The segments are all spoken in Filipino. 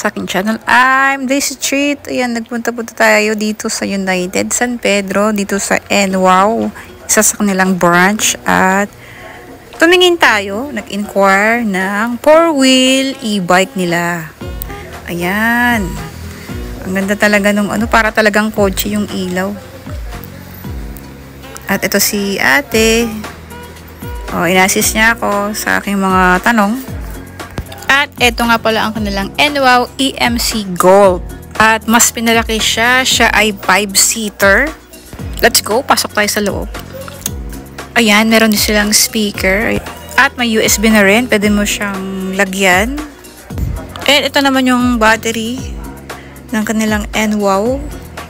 sa aking channel. I'm Daisy Treat. Ayan, nagpunta-punta tayo dito sa United San Pedro, dito sa NWOW, isa sa kanilang branch. At tumingin tayo, nag-inquire ng 4-wheel e-bike nila. Ayan. Ang ganda talaga nung para talagang kotse yung ilaw. At ito si ate. In-assist niya ako sa aking mga tanong. At ito nga pala ang kanilang NWOW EMC Gold. At mas pinalaki siya. Siya ay 5-seater. Let's go. Pasok tayo sa loob. Ayan, meron din silang speaker. At may USB na rin. Pwede mo siyang lagyan. And ito naman yung battery ng kanilang NWOW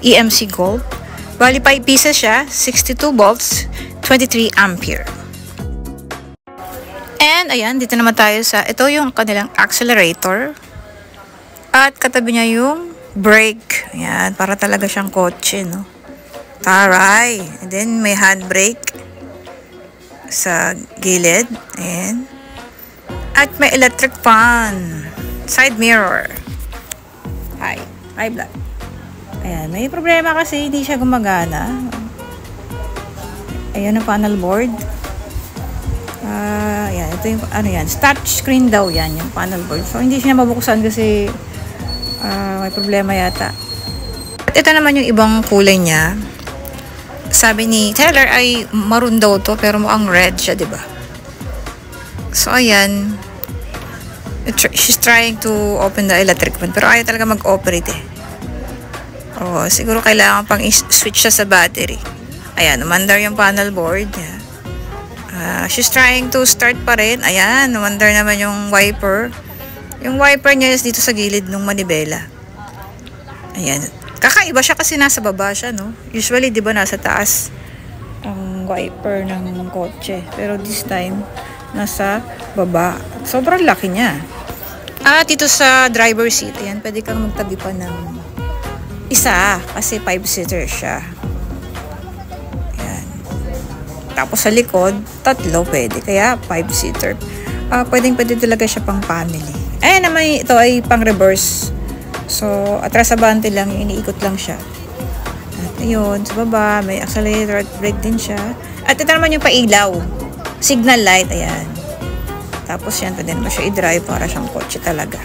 EMC Gold. Bali 5 pieces siya. 62 volts. 23 ampere. And ayan, dito naman tayo sa, ito yung kanilang accelerator. At katabi niya yung brake. Ayan, para talaga siyang kotse, no? Taray. And then may handbrake sa gilid. Ayan. At may electric fan. Side mirror. High blood. Ayan, may problema kasi hindi siya gumagana. Ayan ang panel board. Ayan, ito yung, yan, touch screen daw yan, yung panel board. So, hindi siya mabuksan kasi may problema yata. At ito naman yung ibang kulay niya. Sabi ni Taylor ay maroon daw to, pero mukhang red siya, diba? So, ayan. She's trying to open the electric one, pero ayaw talaga mag-operate eh. Siguro kailangan pang switch siya sa battery. Ayan, umandar yung panel board. She's trying to start pa rin. Ayan, umandar naman yung wiper. Yung wiper niya is dito sa gilid ng manibela. Ayan. Kakaiba siya kasi nasa baba siya, no? Usually, di ba, nasa taas ang wiper ng kotse. Pero this time, nasa baba. Sobrang laki niya. At dito sa driver seat, ayan, pwede kang magtabi pa ng isa kasi 5-seater siya. Ayan. Tapos sa likod, 3 pwede. Kaya 5-seater. Pwede talaga siya pang family. Ayan naman, ito ay pang reverse. So, atras sa bante lang, iniikot lang siya. At ayun, sa baba, may accelerator at brake din siya. At ito naman yung pailaw. Signal light, ayan. Tapos yan, pwede naman siya i-drive para siyang kotse talaga.